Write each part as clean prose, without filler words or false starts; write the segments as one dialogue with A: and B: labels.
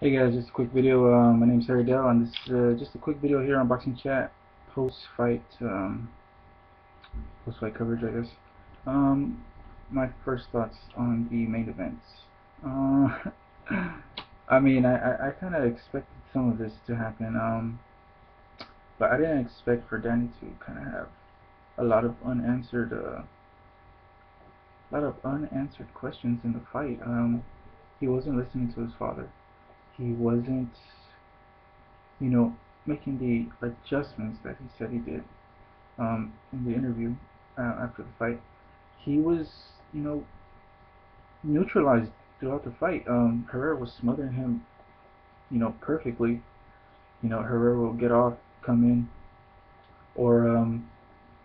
A: Hey guys, just a quick video. My name's Herrera, and this is just a quick video here on Boxing Chat post-fight coverage, I guess. Um, my first thoughts on the main events. I kind of expected some of this to happen, but I didn't expect for Danny to kind of have a lot of unanswered questions in the fight. He wasn't listening to his father. He wasn't you know, making the adjustments that he said he did in the interview after the fight. He was, you know, neutralized throughout the fight. Herrera was smothering him, perfectly. Herrera will get off, come in, or,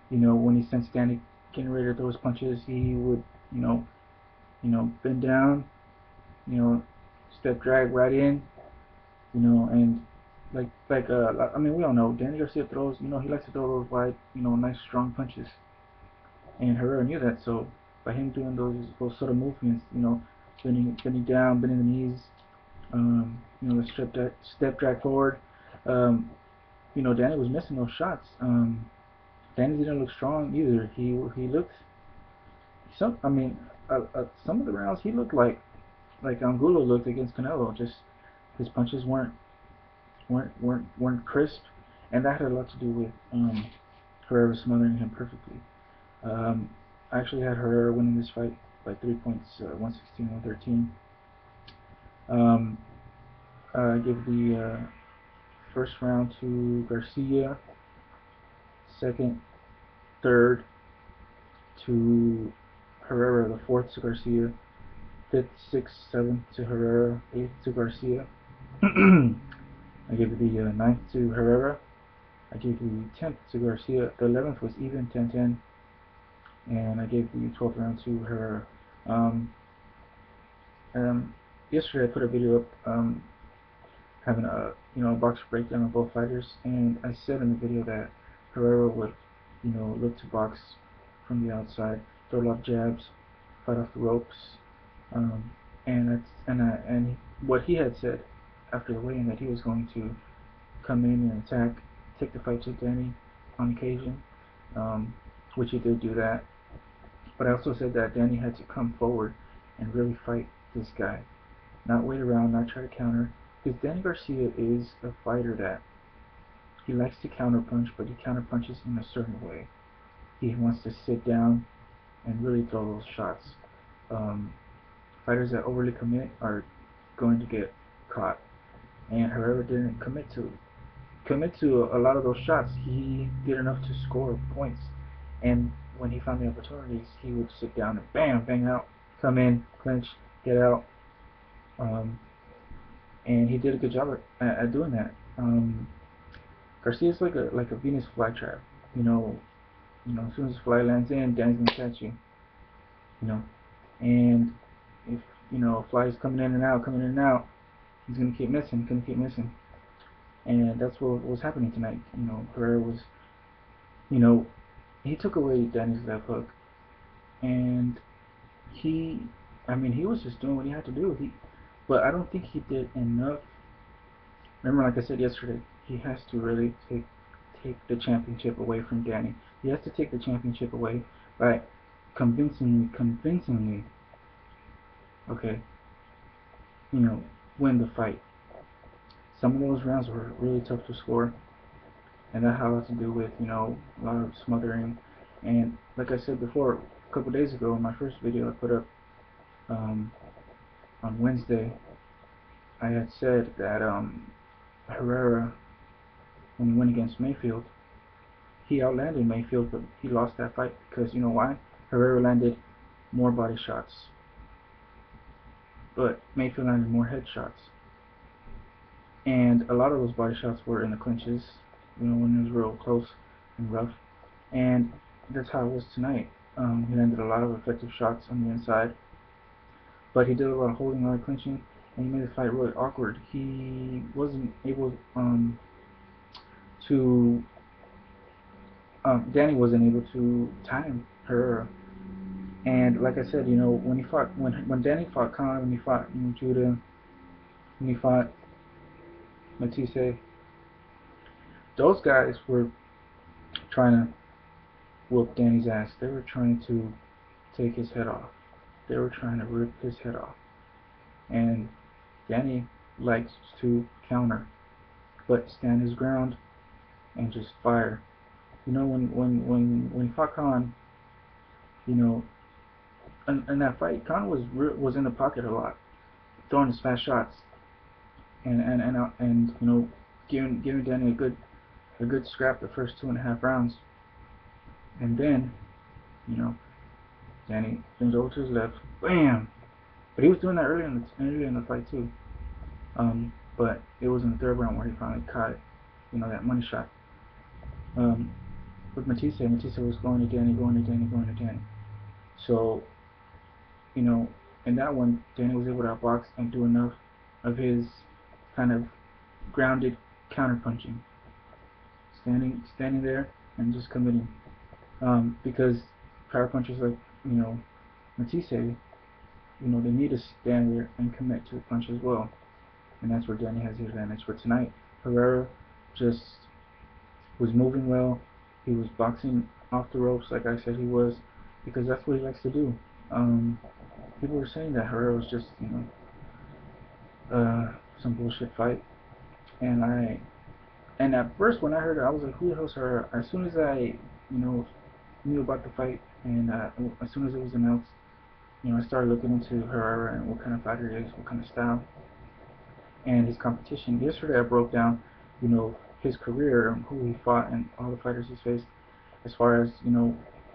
A: when he sensed Danny getting ready to throw his punches, he would, you know, bend down, you know, step drag right in, and we all know Danny Garcia throws, he likes to throw those wide, nice strong punches, and Herrera knew that. So by him doing those sort of movements, bending down, bending the knees, the step drag forward, Danny was missing those shots. Danny didn't look strong either. He looked some of the rounds he looked like Angulo looked against Canelo. Just his punches weren't crisp, and that had a lot to do with Herrera smothering him perfectly. I actually had Herrera winning this fight by 3 points, 116-113. I gave the first round to Garcia, second, third to Herrera, the fourth to Garcia, fifth, sixth, seventh to Herrera, eighth to Garcia. I gave the ninth to Herrera. I gave the 10th to Garcia. The 11th was even, 10-10. And I gave the 12th round to Herrera. Um, Yesterday I put a video up having a box breakdown of both fighters, and I said in the video that Herrera would look to box from the outside, throw a lot of jabs, fight off the ropes, and what he had said after the weigh-in, that he was going to come in and attack, take the fight to Danny on occasion, which he did do that. But I also said that Danny had to come forward and really fight this guy, not wait around, not try to counter, because Danny Garcia is a fighter that he likes to counterpunch, but he counterpunches in a certain way. He wants to sit down and really throw those shots. Fighters that overly commit are going to get caught, and Herrera didn't commit to a lot of those shots. He did enough to score points, and when he found the opportunities, he would sit down and bam, bang out, come in, clinch, get out, and he did a good job at doing that. Garcia's like a Venus flytrap. You know, as soon as the fly lands in, Danny's gonna catch you. You know, and if a fly is coming in and out, he's gonna keep missing, and that's what was happening tonight. Herrera was, you know, he took away Danny's left hook, and he was just doing what he had to do. But I don't think he did enough. Remember, like I said yesterday, he has to really take the championship away from Danny. He has to take the championship away by convincingly, okay, win the fight. Some of those rounds were really tough to score, and that had a lot to do with a lot of smothering. And like I said before, a couple days ago in my first video I put up on Wednesday, I had said that Herrera, when he went against Mayfield, he outlanded Mayfield, but he lost that fight because you know why? Herrera landed more body shots, but Mayfield landed more head shots, and a lot of those body shots were in the clinches, when it was real close and rough, and that's how it was tonight. He landed a lot of effective shots on the inside, but he did a lot of holding, a lot of clinching, and he made the fight really awkward. He wasn't able to Danny wasn't able to time Herrera. And like I said, when Danny fought Khan, when he fought Judah, when he fought Matisse, those guys were trying to whoop Danny's ass. They were trying to take his head off. They were trying to rip his head off. And Danny likes to counter, but stand his ground and just fire. You know, when he fought Khan, you know, in that fight, Khan was in the pocket a lot, throwing his fast shots, and you know, giving Danny a good scrap the first 2.5 rounds, and then you know, Danny swings over to his left, bam. But he was doing that earlier in the fight too. But it was in the third round where he finally caught it. You know, that money shot. Um, with Matisse was going to Danny, going to Danny, going to Danny. So, you know, in that one, Danny was able to outbox and do enough of his kind of grounded counter punching, standing there and just committing. Because power punchers like Matisse, they need to stand there and commit to the punch as well, and that's where Danny has the advantage. But tonight, Herrera just was moving well. He was boxing off the ropes like I said he was, because that's what he likes to do. People were saying that Herrera was just some bullshit fight, and at first when I heard it, I was like, who the hell's Herrera? As soon as I knew about the fight, and as soon as it was announced, I started looking into Herrera and what kind of fighter he is, what kind of style, and his competition. Yesterday I broke down, his career and who he fought and all the fighters he's faced, as far as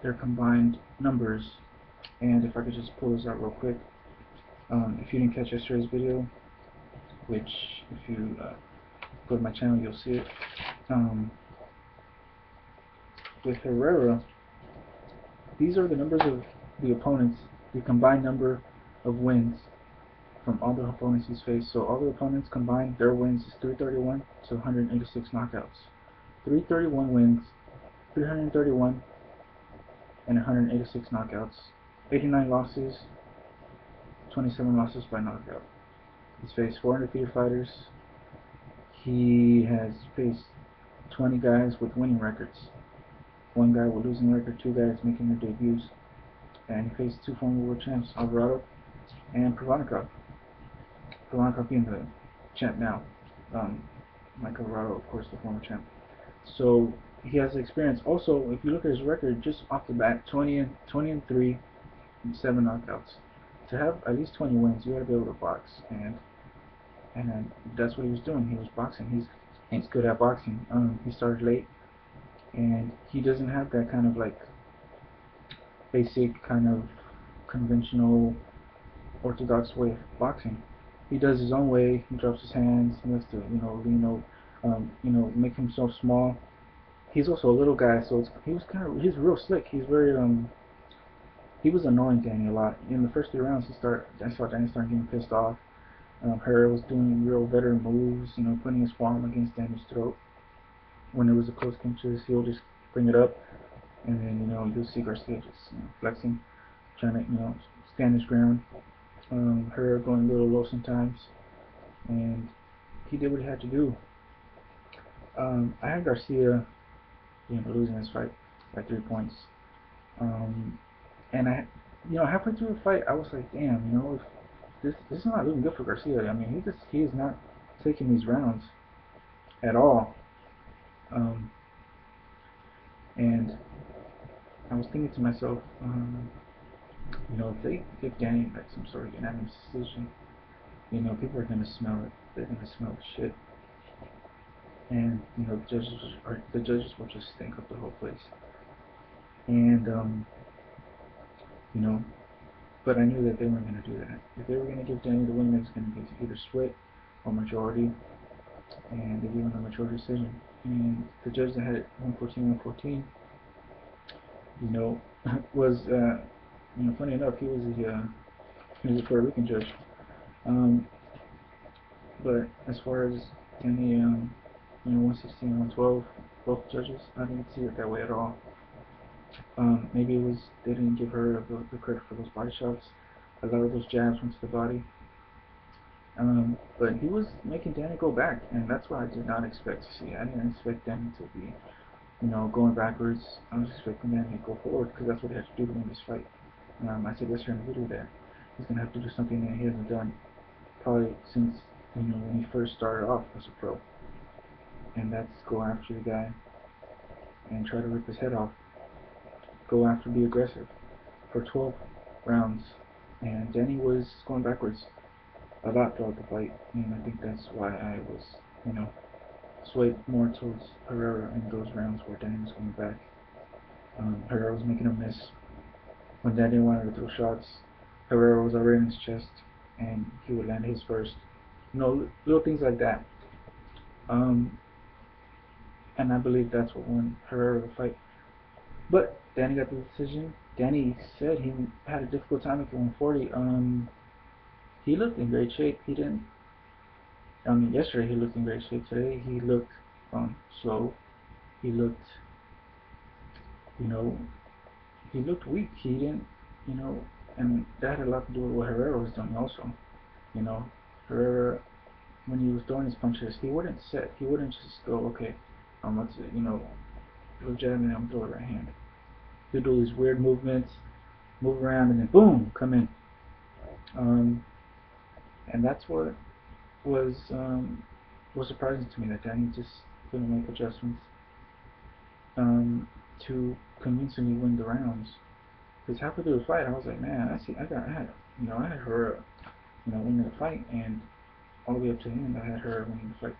A: their combined numbers. And if I could just pull this out real quick, if you didn't catch yesterday's video, which if you go to my channel you'll see it. With Herrera, these are the numbers of the opponents, the combined number of wins from all the opponents he's faced. So all the opponents combined, their wins is 331 to 186 knockouts. 331 wins, 331 and 186 knockouts. 89 losses, 27 losses by knockout. He's faced 4 undefeated fighters. He has faced 20 guys with winning records, 1 guy with losing record, 2 guys making their debuts, and he faced 2 former world champs, Alvarado and Provodnikov. Provodnikov being the champ now. Mike Alvarado, of course, the former champ. So he has experience. Also, if you look at his record, just off the bat, 20 and 3, and 7 knockouts. To have at least 20 wins, you got to be able to box, and that's what he was doing. He was boxing. He's good at boxing. He started late, and he doesn't have that kind of like basic kind of conventional orthodox way of boxing. He does his own way. He drops his hands. He likes to make himself small. He's also a little guy, so he's real slick. He's very he was annoying Danny a lot. In the first 3 rounds, I saw Danny start getting pissed off. Herrera was doing real veteran moves, putting his forearm against Danny's throat. When there was a close clinches, he'll just bring it up, and then you'll see Garcia just flexing, trying to stand his ground. Herrera going a little low sometimes, and he did what he had to do. I had Garcia losing this fight by 3 points. And halfway through the fight, I was like, damn, if this is not looking good for Garcia. I mean, he is not taking these rounds at all. And I was thinking to myself, if they give Danny like some sort of unanimous decision, people are gonna smell it. They're gonna smell the shit, and the judges will just stink up the whole place. And but I knew that they weren't gonna do that. If they were gonna give Danny the win, it was gonna be either split or majority, and they gave him a majority decision. And the judge that had it 114, was funny enough, he was a Puerto Rican judge. But as far as Danny, 116 and 112, both judges, I didn't see it that way at all. Maybe it was they didn't give her the credit for those body shots. A lot of those jabs went to the body, But he was making Danny go back, and that's what I did not expect to see. I didn't expect Danny to be, going backwards. I was expecting Danny to go forward because that's what he had to do to win this fight. I said yesterday in the video that he's gonna have to do something that he hasn't done probably since when he first started off as a pro, and that's go after the guy and try to rip his head off. Go after, be aggressive for 12 rounds, and Danny was going backwards a lot throughout the fight, and I think that's why I was, you know, swayed more towards Herrera in those rounds where Danny was going back. Herrera was making a miss. When Danny wanted to throw shots, Herrera was already in his chest, and he would land his first. Little things like that. Um, and I believe that's what won Herrera the fight. But Danny got the decision. Danny said he had a difficult time at 140. He looked in great shape. He didn't. I mean, yesterday he looked in great shape. Today he looked slow. He looked, you know, he looked weak. He didn't, you know, and that had a lot to do with what Herrera was doing also. You know, Herrera, when he was throwing his punches, he wouldn't set. He wouldn't just go, okay, let's, go jab and I'm throw the right hand. He'd do these weird movements, move around, and then boom, come in. And that's what was surprising to me, that Danny just couldn't make adjustments to convincingly win the rounds. Because halfway through the fight, I was like, man, I had her, winning the fight, and all the way up to the end, I had her winning the fight.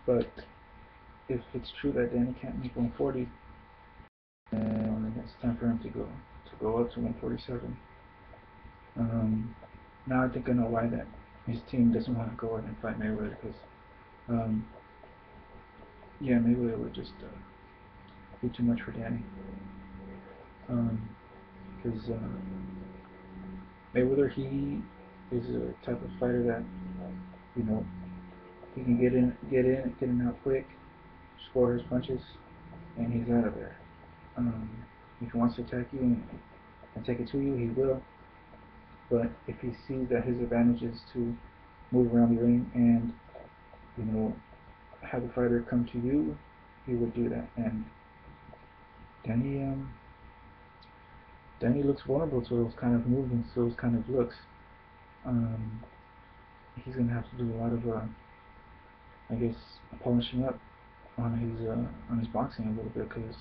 A: But if it's true that Danny can't make 140, then it's time for him to go up to 147. Now I think I know why that his team doesn't want to go ahead and fight Mayweather, because Mayweather would just be too much for Danny. Because Mayweather, he is a type of fighter that you know he can get in out quick, score his punches, and he's out of there. If he wants to attack you and take it to you, he will. But if he sees that his advantage is to move around the ring and have the fighter come to you, he would do that. And Danny Danny looks vulnerable to those kind of movements, those kind of looks. He's gonna have to do a lot of, I guess, polishing up on his boxing a little bit, because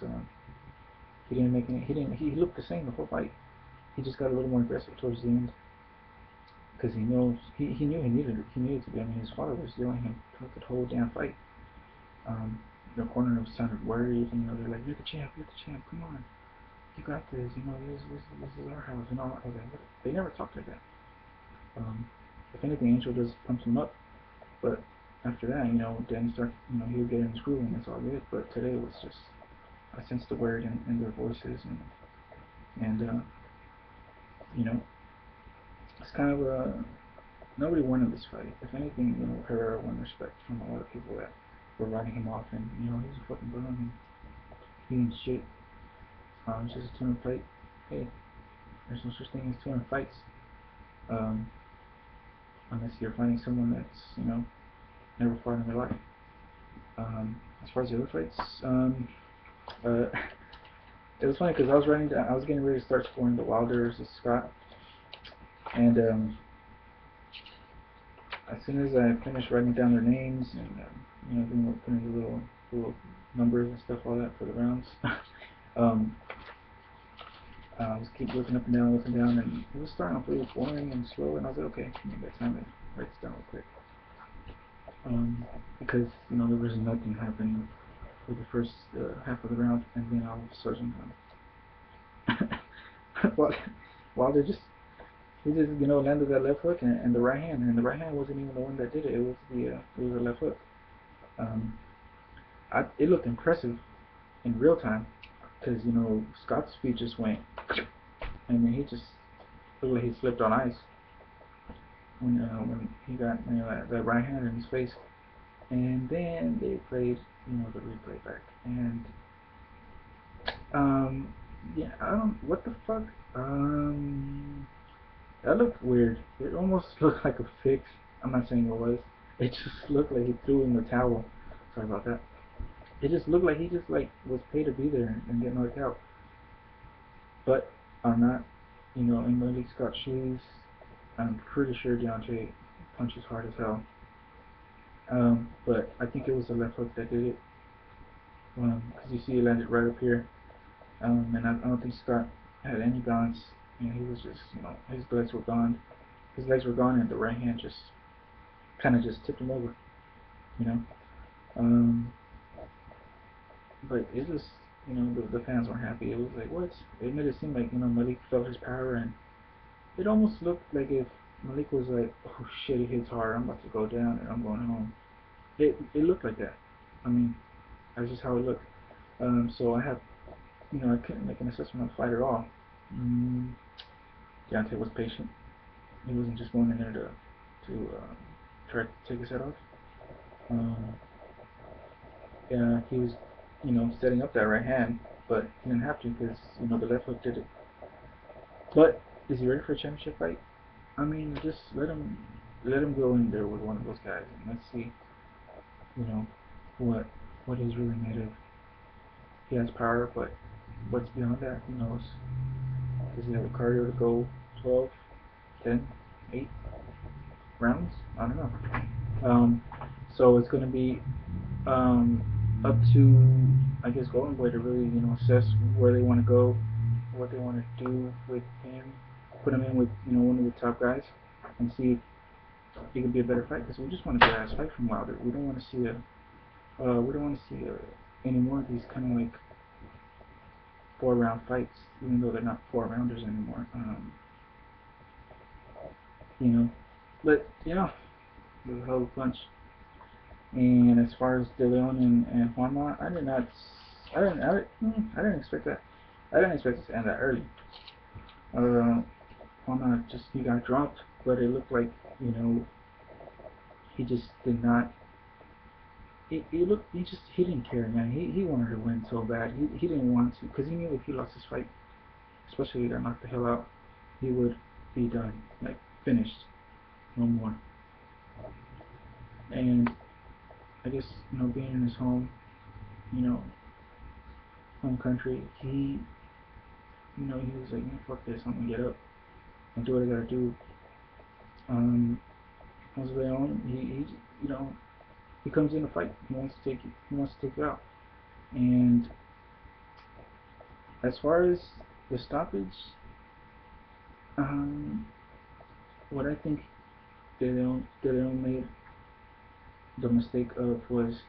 A: he didn't make any. He looked the same the whole fight. He just got a little more aggressive towards the end, because he knew he needed to be. I mean, his father was yelling him throughout the whole damn fight. The corner sounded worried, and they're like, "You're the champ, come on, you got this, this is our house," and all that. Okay, but they never talked like that. If anything, Angel just pumps him up, but after that, Danny started, he would get in his groove, and it's all good. But today it was just, I sensed the worry in their voices, and it's kind of nobody won in this fight. If anything, Herrera won respect from a lot of people that were writing him off, and he's a fucking bum, and he ain't shit. It's just a 200 fight. Hey, there's no such thing as 200 fights, unless you're fighting someone that's never fought in their life. As far as the other fights, it was funny because I was getting ready to start scoring the Wilder versus Scott, and as soon as I finished writing down their names and putting the little numbers and stuff, all that for the rounds, I was keep looking up and down, and it was starting off really boring and slow, and I was like, okay, I got time to write this down real quick, because there was nothing happening for the first half of the round, and then all of a sudden, Wilder just landed that left hook and the right hand, and the right hand wasn't even the one that did it. It was the left hook. It looked impressive in real time, because Scott's feet just went, and then he just looked like he slipped on ice when he got that right hand in his face, and then they played the replay back, and I don't, what the fuck, That looked weird. It almost looked like a fix. I'm not saying it was. It just looked like he threw in the towel. Sorry about that. It just looked like he just like was paid to be there and get knocked out. But I'm not, in Malik Scott's shoes. I'm pretty sure Deontay punches hard as hell. But I think it was the left hook that did it. Because you see it landed right up here. And I don't think Scott had any balance. And he was just, his legs were gone. His legs were gone, and the right hand just kind of just tipped him over. You know. Um, but it just, the fans weren't happy. It was like, what? It made it seem like, Malik felt his power, and it almost looked like if Malik was like, oh shit, it hits hard, I'm about to go down and I'm going home. It looked like that. I mean, that's just how it looked. So I couldn't make an assessment of the fight at all. Mm, Deontay was patient. He wasn't just going in there to try to take his head off. Um, yeah, he was, setting up that right hand, but he didn't have to because the left hook did it. But is he ready for a championship fight? I mean, just let him go in there with one of those guys, and let's see, you know, what he's really made of. He has power, but what's beyond that, who knows? Does he have the cardio to go 12, 10, 8 rounds? I don't know. So it's going to be up to, I guess, Golden Boy to really, assess where they want to go, what they want to do with him, put him in with, one of the top guys, and see if it could be a better fight. Because we just want a good ass fight from Wilder. We don't want to see any more of these kind of like 4-round fights, even though they're not 4-rounders anymore. You know, but yeah, it was a hell of a punch. And as far as De Leon and Juanma, I didn't expect that. I didn't expect it to end that early. Juanma he got dropped, but it looked like he just did not. He didn't care, man. He wanted to win so bad. He didn't want to, because he knew if he lost his fight, especially if he got knocked the hell out, he would be done, like finished, no more. And I guess being in his you know, home country, he was like, fuck this, I'm gonna get up and do what I gotta do. Jose Leon, he comes in to fight. He wants to take you. He wants to take you out. And as far as the stoppage, um, what I think De Leon made the mistake of was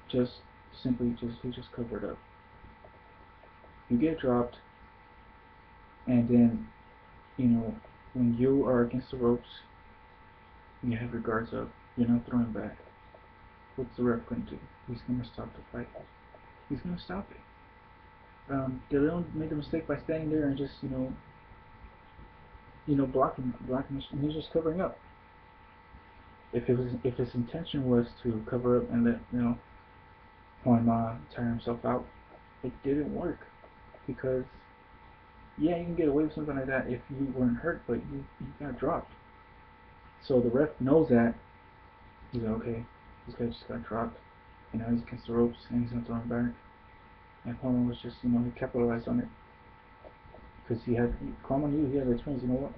A: just he just covered up. You get dropped, and then when you are against the ropes, you have your guards up. You're not throwing back. What's the ref going to do? He's going to stop the fight. He's going to stop it. De Leon made the mistake by standing there and just blocking. He's just covering up. If his intention was to cover up and let Juan Ma tire himself out, it didn't work, because yeah, you can get away with something like that if you weren't hurt, but you got dropped. So the ref knows that. He's like, okay, this guy just got dropped, and now he's against the ropes and he's gonna throw him back. And Cuomo was just, he capitalized on it, because Cuomo knew he had the experience. You know what?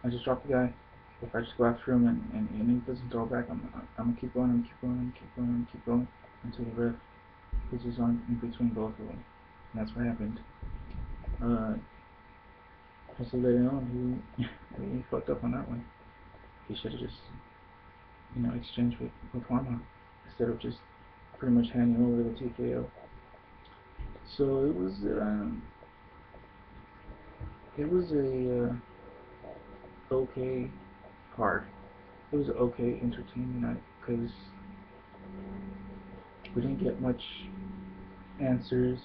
A: I just dropped the guy. If I just go after him and he doesn't throw back, I'm gonna keep going, keep going until the ref puts his arm in between both of them. And that's what happened. So later on, he fucked up on that one. He should have just, exchanged with Juanma instead of just pretty much handing over the TKO. So it was a okay card. It was an okay entertaining night, because we didn't get much answers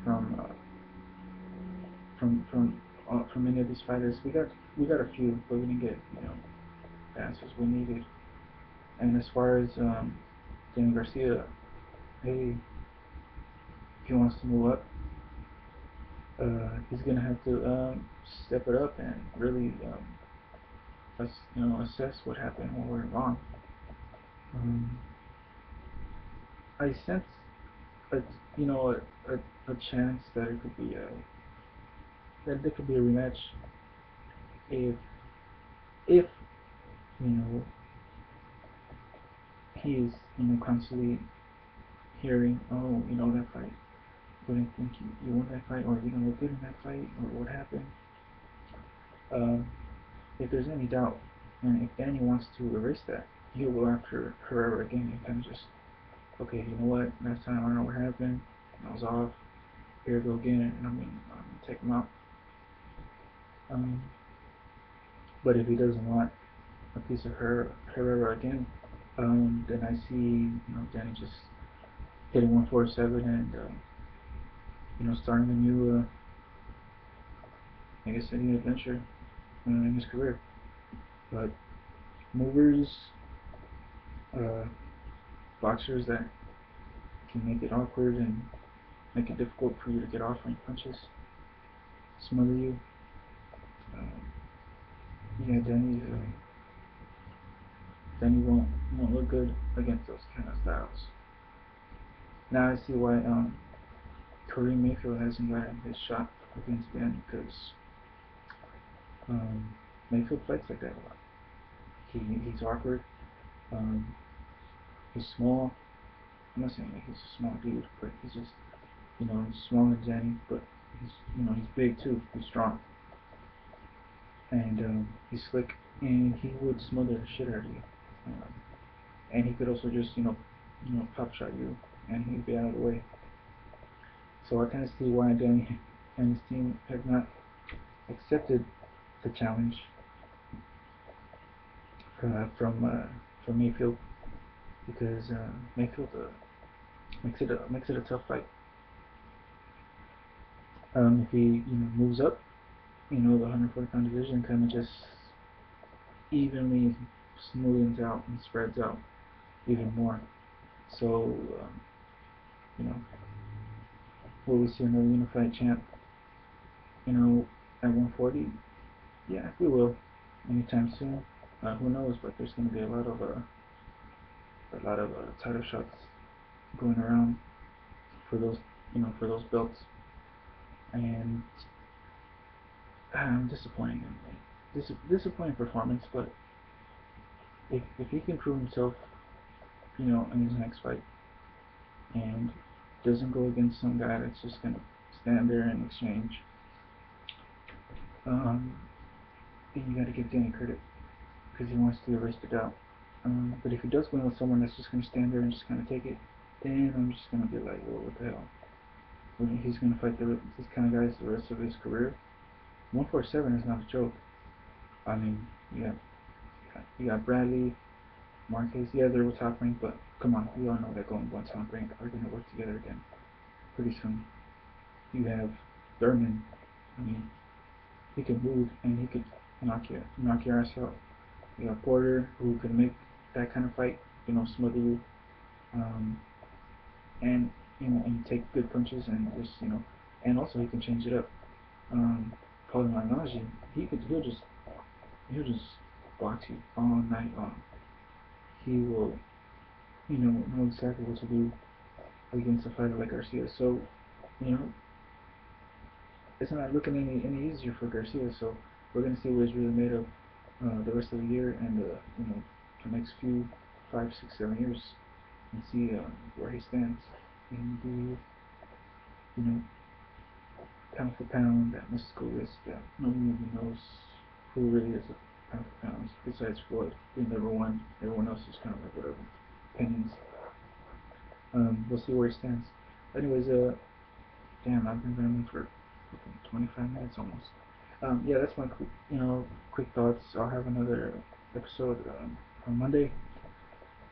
A: from from any of these fighters. We got a few, but we didn't get the answers we needed. And as far as Garcia, hey, if he wants to move up, he's gonna have to step it up and really assess what happened, what went wrong. Um, I sense a you know a chance that it could be a that there could be a rematch if if you know he is constantly hearing, oh, that fight, but I think you won that fight, or you look good in that fight, or what happened. Um, if there's any doubt, and if Danny wants to erase that, he'll go after Herrera again and kind of just, okay, you know what, last time I don't know what happened, I was off, here we go again, and I'm gonna take him out. Um, but if he doesn't want a piece of Herrera again, then I see Danny just hitting 147 and starting a new I guess a new adventure in his career. But movers, uh, boxers that can make it awkward and make it difficult for you to get off when he punches, smother you. Um, yeah, Danny won't look good against those kind of styles. Now I see why Kareem Mayfield hasn't gotten his shot against Danny, because Mayfield fights like that a lot. He's awkward. Um, he's small. I'm not saying like he's a small dude, but he's just he's smaller than Danny, but he's big too. He's strong, and he's slick, and he would smother the shit out of you. Um, and he could also just pop shot you, and he'd be out of the way. So I kind of see why Danny and his team have not accepted the challenge from Mayfield, because Mayfield makes it a tough fight. If he moves up, the 140-pound division kind of just evenly smoothens out and spreads out even more. So you know, will we see another unified champ? At 140? Yeah, we will. Anytime soon. Who knows? But there's going to be a lot of title shots going around for those belts, and disappointing. Disappointing performance. But if he can prove himself, in his next fight, and doesn't go against some guy that's just gonna stand there and exchange, um, then you got to give Danny credit, because he wants to erase the doubt. But if he does win with someone that's just gonna stand there and just kind of take it, then I'm just gonna be like, well, what the hell? When he's gonna fight this kind of guys the rest of his career. 147 is not a joke. I mean, you got Bradley, Marquez. Yeah, they're top ranked, but come on, we all know that going one top rank are gonna work together again pretty soon. You have Thurman. I mean, he could move and he could knock your ass out. You got Porter, who can make that kind of fight, smother you, um, and and take good punches, and just and also he can change it up. Um, Paulie Malignaggi, he'll just box you all night long. He will know exactly what to do against a fighter like Garcia. So you know it's not looking any easier for Garcia. So we're gonna see what he's really made of the rest of the year, and the next few 5, 6, 7 years, and see where he stands in the pound for pound, that mystical list that no one really knows who really is a pound for pound besides Floyd being number one. Everyone else is kind of like whatever opinions. We'll see where he stands. Anyways, damn, I've been rambling for 25 minutes almost. Yeah, that's my quick thoughts. I'll have another episode on Monday.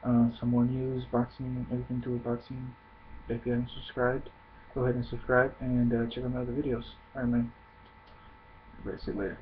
A: Some more news, boxing, everything to do with boxing. If you haven't subscribed, go ahead and subscribe, and check out my other videos. Alright, man. Everybody see you later.